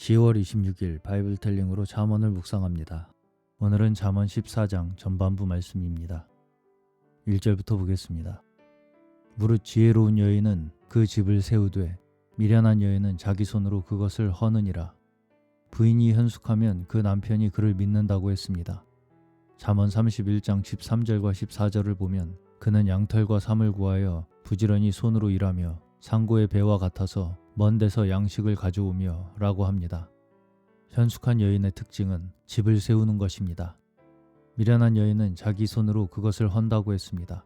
10월 26일 바이블텔링으로 잠언을 묵상합니다. 오늘은 잠언 14장 전반부 말씀입니다. 1절부터 보겠습니다. 무릇 지혜로운 여인은 그 집을 세우되 미련한 여인은 자기 손으로 그것을 허느니라. 부인이 현숙하면 그 남편이 그를 믿는다고 했습니다. 잠언 31장 13절과 14절을 보면 그는 양털과 삼을 구하여 부지런히 손으로 일하며 상고의 배와 같아서 먼 데서 양식을 가져오며 라고 합니다. 현숙한 여인의 특징은 집을 세우는 것입니다. 미련한 여인은 자기 손으로 그것을 헌다고 했습니다.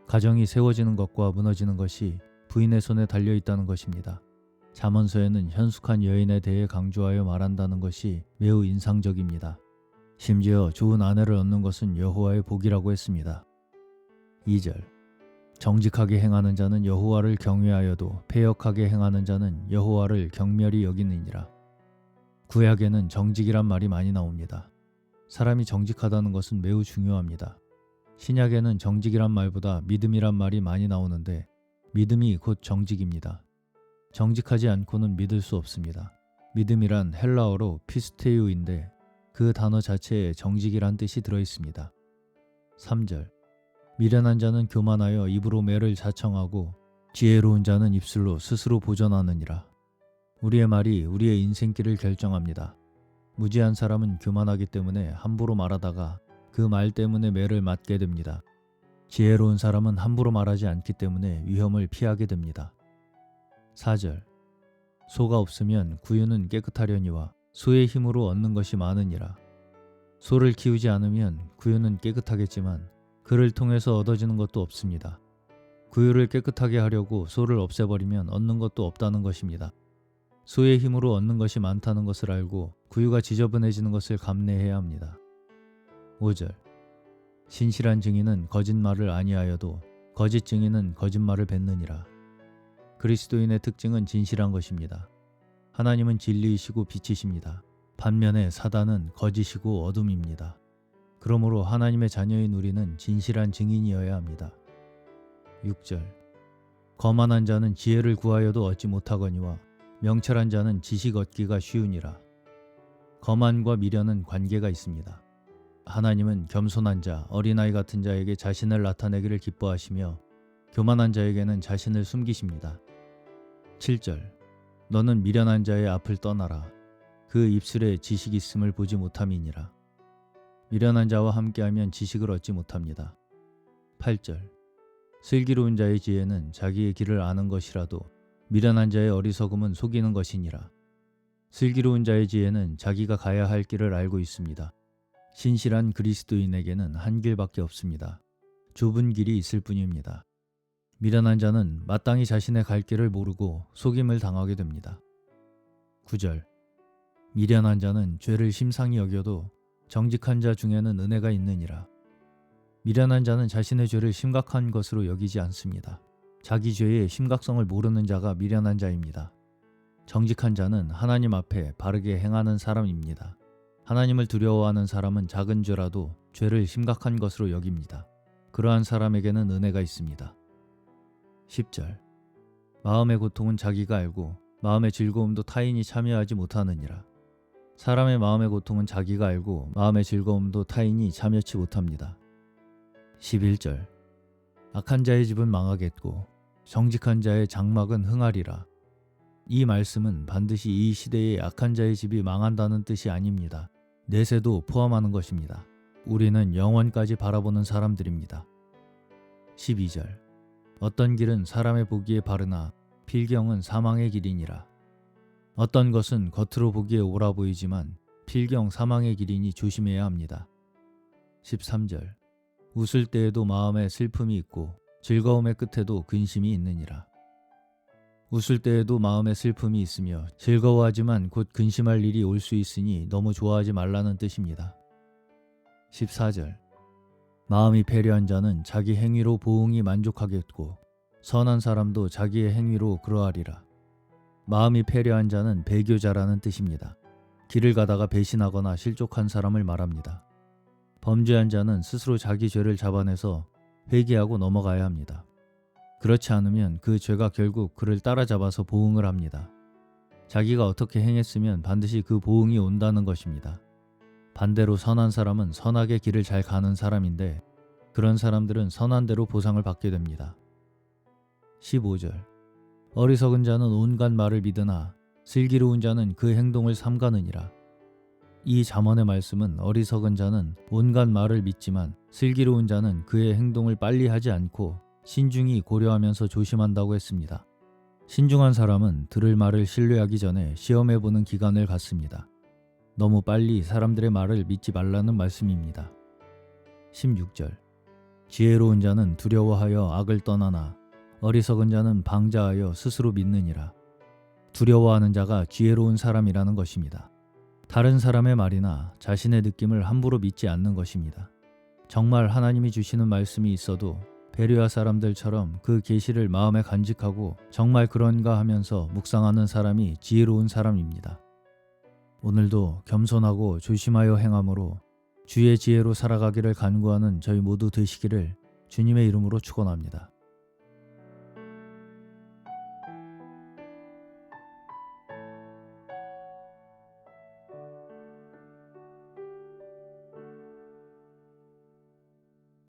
가정이 세워지는 것과 무너지는 것이 부인의 손에 달려있다는 것입니다. 잠언서에는 현숙한 여인에 대해 강조하여 말한다는 것이 매우 인상적입니다. 심지어 좋은 아내를 얻는 것은 여호와의 복이라고 했습니다. 2절 정직하게 행하는 자는 여호와를 경외하여도 패역하게 행하는 자는 여호와를 경멸히 여기느니라. 구약에는 정직이란 말이 많이 나옵니다. 사람이 정직하다는 것은 매우 중요합니다. 신약에는 정직이란 말보다 믿음이란 말이 많이 나오는데 믿음이 곧 정직입니다. 정직하지 않고는 믿을 수 없습니다. 믿음이란 헬라어로 피스테이오인데 그 단어 자체에 정직이란 뜻이 들어있습니다. 3절 미련한 자는 교만하여 입으로 매를 자청하고 지혜로운 자는 입술로 스스로 보전하느니라. 우리의 말이 우리의 인생길을 결정합니다. 무지한 사람은 교만하기 때문에 함부로 말하다가 그 말 때문에 매를 맞게 됩니다. 지혜로운 사람은 함부로 말하지 않기 때문에 위험을 피하게 됩니다. 4절 소가 없으면 구유는 깨끗하려니와 소의 힘으로 얻는 것이 많으니라. 소를 키우지 않으면 구유는 깨끗하겠지만 그를 통해서 얻어지는 것도 없습니다. 구유를 깨끗하게 하려고 소를 없애버리면 얻는 것도 없다는 것입니다. 소의 힘으로 얻는 것이 많다는 것을 알고 구유가 지저분해지는 것을 감내해야 합니다. 5절 신실한 증인은 거짓말을 아니하여도 거짓 증인은 거짓말을 뱉느니라. 그리스도인의 특징은 진실한 것입니다. 하나님은 진리이시고 빛이십니다. 반면에 사단은 거짓이고 어둠입니다. 그러므로 하나님의 자녀인 우리는 진실한 증인이어야 합니다. 6절 거만한 자는 지혜를 구하여도 얻지 못하거니와 명철한 자는 지식 얻기가 쉬우니라. 거만과 미련은 관계가 있습니다. 하나님은 겸손한 자, 어린아이 같은 자에게 자신을 나타내기를 기뻐하시며 교만한 자에게는 자신을 숨기십니다. 7절 너는 미련한 자의 앞을 떠나라. 그 입술에 지식이 있음을 보지 못함이니라. 미련한 자와 함께하면 지식을 얻지 못합니다. 8절 슬기로운 자의 지혜는 자기의 길을 아는 것이라도 미련한 자의 어리석음은 속이는 것이니라. 슬기로운 자의 지혜는 자기가 가야 할 길을 알고 있습니다. 신실한 그리스도인에게는 한 길밖에 없습니다. 좁은 길이 있을 뿐입니다. 미련한 자는 마땅히 자신의 갈 길을 모르고 속임을 당하게 됩니다. 9절 미련한 자는 죄를 심상히 여겨도 정직한 자 중에는 은혜가 있느니라. 미련한 자는 자신의 죄를 심각한 것으로 여기지 않습니다. 자기 죄의 심각성을 모르는 자가 미련한 자입니다. 정직한 자는 하나님 앞에 바르게 행하는 사람입니다. 하나님을 두려워하는 사람은 작은 죄라도 죄를 심각한 것으로 여깁니다. 그러한 사람에게는 은혜가 있습니다. 10절 마음의 고통은 자기가 알고 마음의 즐거움도 타인이 참여하지 못하느니라. 사람의 마음의 고통은 자기가 알고 마음의 즐거움도 타인이 참여치 못합니다. 11절 악한 자의 집은 망하겠고 정직한 자의 장막은 흥하리라. 이 말씀은 반드시 이 시대의 악한 자의 집이 망한다는 뜻이 아닙니다. 내세도 포함하는 것입니다. 우리는 영원까지 바라보는 사람들입니다. 12절 어떤 길은 사람의 보기에 바르나 필경은 사망의 길이니라. 어떤 것은 겉으로 보기에 옳아 보이지만 필경 사망의 길이니 조심해야 합니다. 13절 웃을 때에도 마음에 슬픔이 있고 즐거움의 끝에도 근심이 있느니라. 웃을 때에도 마음에 슬픔이 있으며 즐거워하지만 곧 근심할 일이 올 수 있으니 너무 좋아하지 말라는 뜻입니다. 14절 마음이 패려한 자는 자기 행위로 보응이 만족하겠고 선한 사람도 자기의 행위로 그러하리라. 마음이 패려한 자는 배교자라는 뜻입니다. 길을 가다가 배신하거나 실족한 사람을 말합니다. 범죄한 자는 스스로 자기 죄를 잡아내서 회개하고 넘어가야 합니다. 그렇지 않으면 그 죄가 결국 그를 따라잡아서 보응을 합니다. 자기가 어떻게 행했으면 반드시 그 보응이 온다는 것입니다. 반대로 선한 사람은 선하게 길을 잘 가는 사람인데 그런 사람들은 선한 대로 보상을 받게 됩니다. 15절 어리석은 자는 온갖 말을 믿으나 슬기로운 자는 그 행동을 삼가느니라. 이 잠언의 말씀은 어리석은 자는 온갖 말을 믿지만 슬기로운 자는 그의 행동을 빨리 하지 않고 신중히 고려하면서 조심한다고 했습니다. 신중한 사람은 들을 말을 신뢰하기 전에 시험해보는 기간을 갖습니다. 너무 빨리 사람들의 말을 믿지 말라는 말씀입니다. 16절 지혜로운 자는 두려워하여 악을 떠나나 어리석은 자는 방자하여 스스로 믿느니라. 두려워하는 자가 지혜로운 사람이라는 것입니다. 다른 사람의 말이나 자신의 느낌을 함부로 믿지 않는 것입니다. 정말 하나님이 주시는 말씀이 있어도 베레아 사람들처럼 그 계시를 마음에 간직하고 정말 그런가 하면서 묵상하는 사람이 지혜로운 사람입니다. 오늘도 겸손하고 조심하여 행함으로 주의 지혜로 살아가기를 간구하는 저희 모두 되시기를 주님의 이름으로 축원합니다.